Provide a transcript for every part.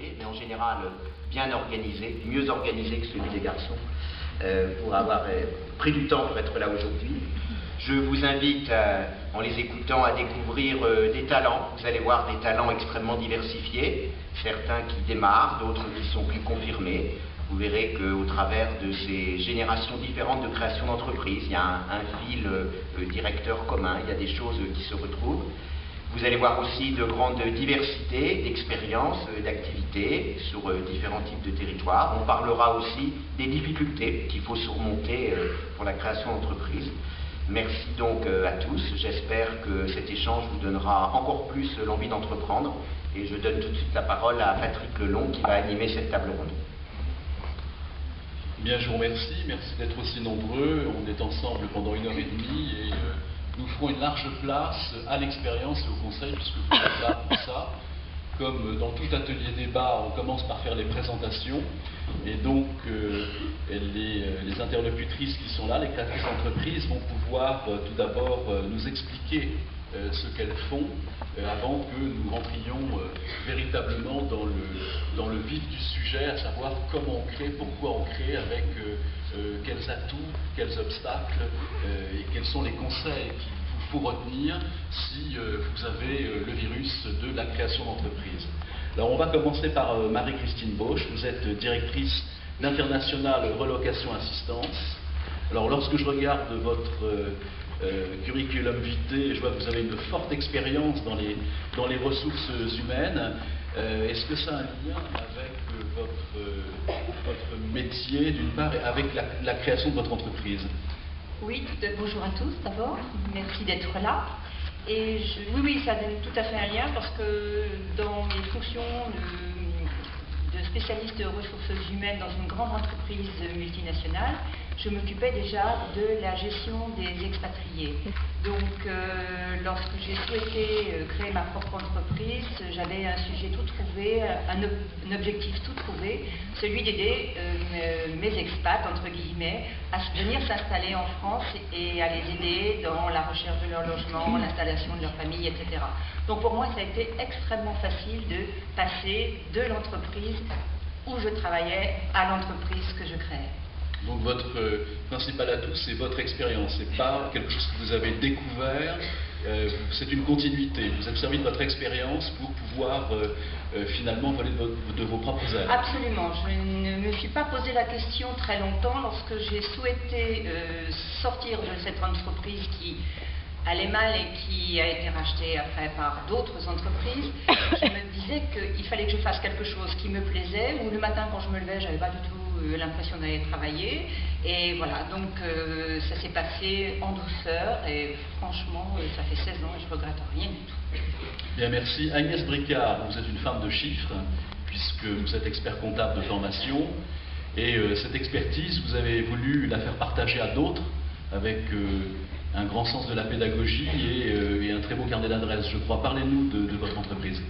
filles, mais en général bien organisé, mieux organisé que celui des garçons, pour avoir pris du temps pour être là aujourd'hui. Je vous invite, en les écoutant, à découvrir des talents. Vous allez voir des talents extrêmement diversifiés, certains qui démarrent, d'autres qui sont plus confirmés. Vous verrez qu'au travers de ces générations différentes de création d'entreprises, il y a un fil directeur commun, il y a des choses qui se retrouvent. Vous allez voir aussi de grandes diversités d'expériences, d'activités sur différents types de territoires. On parlera aussi des difficultés qu'il faut surmonter pour la création d'entreprises. Merci donc à tous. J'espère que cet échange vous donnera encore plus l'envie d'entreprendre. Et je donne tout de suite la parole à Patrick Lelong qui va animer cette table ronde. Bien, je vous remercie. Merci d'être aussi nombreux. On est ensemble pendant 1h30 et nous ferons une large place à l'expérience et au conseil puisque vous êtes là pour ça. Comme dans tout atelier débat, on commence par faire les présentations et donc les interlocutrices qui sont là, les créatrices d'entreprises, vont pouvoir tout d'abord nous expliquer ce qu'elles font avant que nous rentrions véritablement dans le vif du sujet, à savoir comment on crée, pourquoi on crée, avec quels atouts, quels obstacles et quels sont les conseils qu'il vous faut retenir si vous avez le virus de la création d'entreprise. Alors on va commencer par Marie-Christine Bosch. Vous êtes directrice d'International Relocation Assistance. Alors lorsque je regarde votre curriculum vitae, je vois que vous avez une forte expérience dans les ressources humaines. Est-ce que ça a un lien avec votre métier d'une part et avec la création de votre entreprise? Oui, bonjour à tous d'abord, merci d'être là. Et oui, ça a tout à fait un lien parce que dans mes fonctions de spécialiste de ressources humaines dans une grande entreprise multinationale, je m'occupais déjà de la gestion des expatriés. Donc, lorsque j'ai souhaité créer ma propre entreprise, j'avais un sujet tout trouvé, un objectif tout trouvé, celui d'aider mes expats, entre guillemets, à venir s'installer en France et à les aider dans la recherche de leur logement, l'installation de leur famille, etc. Donc, pour moi, ça a été extrêmement facile de passer de l'entreprise où je travaillais à l'entreprise que je créais. Donc votre principal atout, c'est votre expérience, c'est pas quelque chose que vous avez découvert, c'est une continuité. Vous êtes servi de votre expérience pour pouvoir finalement voler de vos propres ailes. Absolument. Je ne me suis pas posé la question très longtemps lorsque j'ai souhaité sortir de cette entreprise qui allait mal et qui a été rachetée après par d'autres entreprises. Je me disais qu'il fallait que je fasse quelque chose qui me plaisait, où le matin quand je me levais, j'avais pas du tout l'impression d'aller travailler, et voilà, donc ça s'est passé en douceur, et franchement, ça fait 16 ans et je regrette rien du tout. Bien, merci. Agnès Bricard, vous êtes une femme de chiffres, puisque vous êtes expert comptable de formation, et cette expertise, vous avez voulu la faire partager à d'autres, avec un grand sens de la pédagogie et un très beau carnet d'adresses, je crois. Parlez-nous de votre entreprise.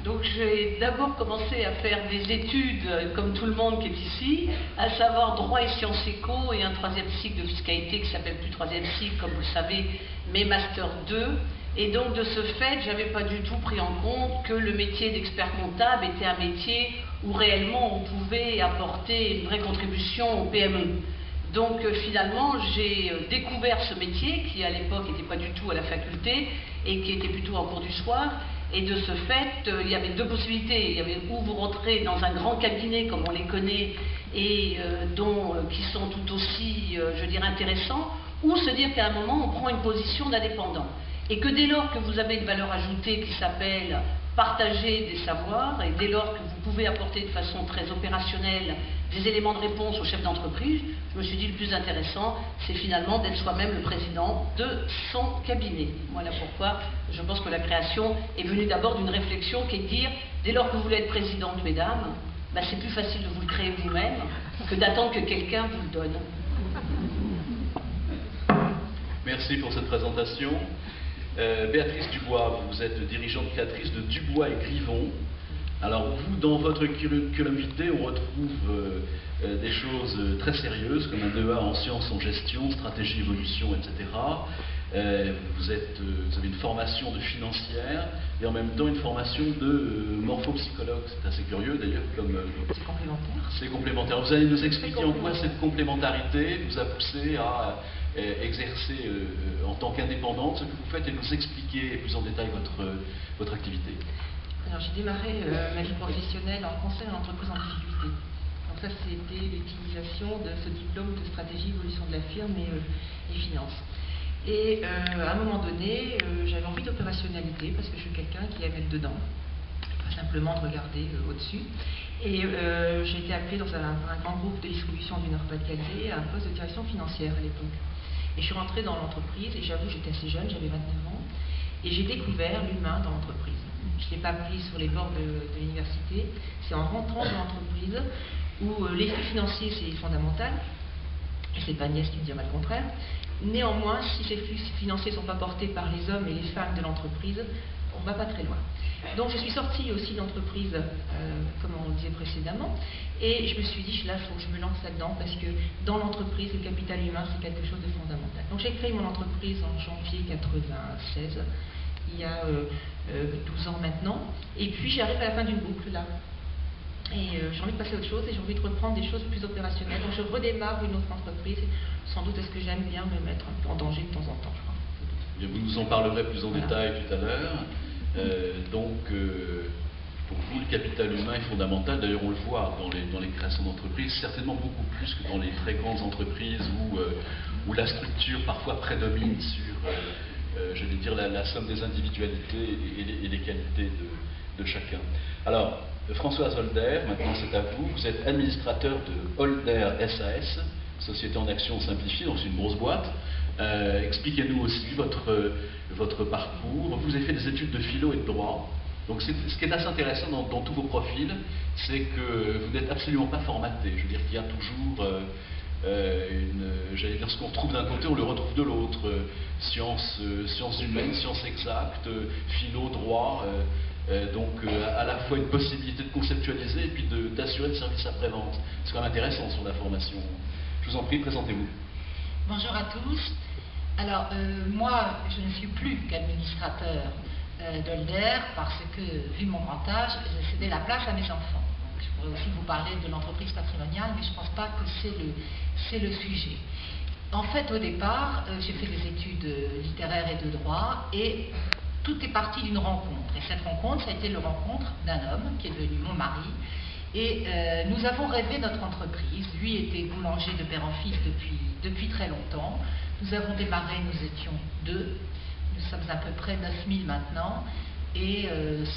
Donc j'ai d'abord commencé à faire des études, comme tout le monde qui est ici, à savoir droit et sciences éco, et un 3e cycle de fiscalité qui s'appelle plus 3e cycle, comme vous le savez, mais Master 2. Et donc de ce fait, je n'avais pas du tout pris en compte que le métier d'expert comptable était un métier où réellement on pouvait apporter une vraie contribution aux PME. Donc finalement, j'ai découvert ce métier qui à l'époque n'était pas du tout à la faculté et qui était plutôt en cours du soir. Et de ce fait, il y avait deux possibilités. Il y avait où vous rentrez dans un grand cabinet comme on les connaît et qui sont tout aussi, je dirais, intéressants, ou se dire qu'à un moment, on prend une position d'indépendant. Et que dès lors que vous avez une valeur ajoutée qui s'appelle partager des savoirs, et dès lors que vous pouvez apporter de façon très opérationnelle des éléments de réponse au chef d'entreprise, je me suis dit le plus intéressant, c'est finalement d'être soi-même le président de son cabinet. Voilà pourquoi je pense que la création est venue d'abord d'une réflexion qui est de dire, dès lors que vous voulez être présidente, mesdames, c'est plus facile de vous le créer vous-même que d'attendre que quelqu'un vous le donne. Merci pour cette présentation. Béatrice Dubois, vous êtes dirigeante créatrice de Dubois et Grivon. Alors vous, dans votre curriculum vitae, on retrouve des choses très sérieuses, comme un DEA en sciences, en gestion, stratégie, évolution, etc. Vous avez une formation de financière et en même temps une formation de morphopsychologue. C'est assez curieux d'ailleurs comme... C'est complémentaire. C'est complémentaire. Vous allez nous expliquer en quoi cette complémentarité vous a poussé à exercer en tant qu'indépendante ce que vous faites et nous expliquer plus en détail votre activité. Alors j'ai démarré ma vie professionnelle en conseil en entreprise en difficulté. Donc ça c'était l'utilisation de ce diplôme de stratégie évolution de la firme et finance. Et à un moment donné, j'avais envie d'opérationnalité parce que je suis quelqu'un qui aime être dedans, pas simplement de regarder au-dessus. Et j'ai été appelée dans un grand groupe de distribution du Nord-Pas-de-Calais à un poste de direction financière à l'époque. Et je suis rentrée dans l'entreprise et j'avoue j'étais assez jeune, j'avais 29 ans, et j'ai découvert l'humain dans l'entreprise. Je ne l'ai pas pris sur les bords de l'université, c'est en rentrant dans l'entreprise où les flux financiers c'est fondamental, et c'est pas Agnès qui me dira le contraire. Néanmoins, si ces flux financiers ne sont pas portés par les hommes et les femmes de l'entreprise, on ne va pas très loin. Donc je suis sortie aussi d'entreprise, comme on le disait précédemment, et je me suis dit, là, il faut que je me lance là-dedans, parce que dans l'entreprise, le capital humain, c'est quelque chose de fondamental. Donc j'ai créé mon entreprise en janvier 1996, il y a 12 ans maintenant, et puis j'arrive à la fin d'une boucle là. Et j'ai envie de passer à autre chose et j'ai envie de reprendre des choses plus opérationnelles. Donc je redémarre une autre entreprise. Sans doute est-ce que j'aime bien me mettre un peu en danger de temps en temps, je crois. Et vous nous en parlerez plus en détail tout à l'heure. Pour vous, le capital humain est fondamental. D'ailleurs, on le voit dans les créations d'entreprises, certainement beaucoup plus que dans les très grandes entreprises où la structure parfois prédomine sur, j'allais dire, la somme des individualités et les qualités de chacun. Alors, Françoise Holder, maintenant c'est à vous. Vous êtes administrateur de Holder SAS, Société en Action Simplifiée, donc c'est une grosse boîte. Expliquez-nous aussi votre parcours. Vous avez fait des études de philo et de droit. Donc ce qui est assez intéressant dans tous vos profils, c'est que vous n'êtes absolument pas formaté. Je veux dire qu'il y a toujours j'allais dire, ce qu'on retrouve d'un côté, on le retrouve de l'autre. Sciences humaines, sciences exactes, philo, droit. Donc à la fois une possibilité de conceptualiser et puis d'assurer le service après-vente. C'est quand même intéressant sur la formation. Je vous en prie, présentez-vous. Bonjour à tous. Alors moi, je ne suis plus qu'administrateur d'Holder parce que, vu mon grand âge, j'ai cédé la place à mes enfants. Donc, je pourrais aussi vous parler de l'entreprise patrimoniale, mais je ne pense pas que c'est le sujet. En fait, au départ, j'ai fait des études littéraires et de droit et tout est parti d'une rencontre. Et cette rencontre, ça a été la rencontre d'un homme qui est devenu mon mari. Et nous avons rêvé notre entreprise. Lui était boulanger de père en fils depuis très longtemps. Nous avons démarré, nous étions 2. Nous sommes à peu près 9000 maintenant. Et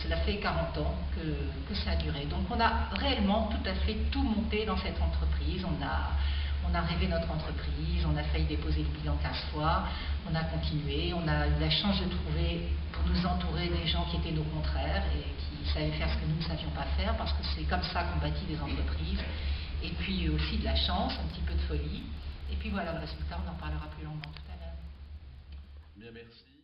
cela fait 40 ans que ça a duré. Donc on a réellement tout à fait tout monté dans cette entreprise. On a rêvé notre entreprise, on a failli déposer le bilan 15 fois, on a continué, on a eu la chance de trouver pour nous entourer des gens qui étaient nos contraires et qui savaient faire ce que nous ne savions pas faire, parce que c'est comme ça qu'on bâtit des entreprises. Et puis aussi de la chance, un petit peu de folie. Et puis voilà le résultat, on en parlera plus longuement tout à l'heure. Bien, merci.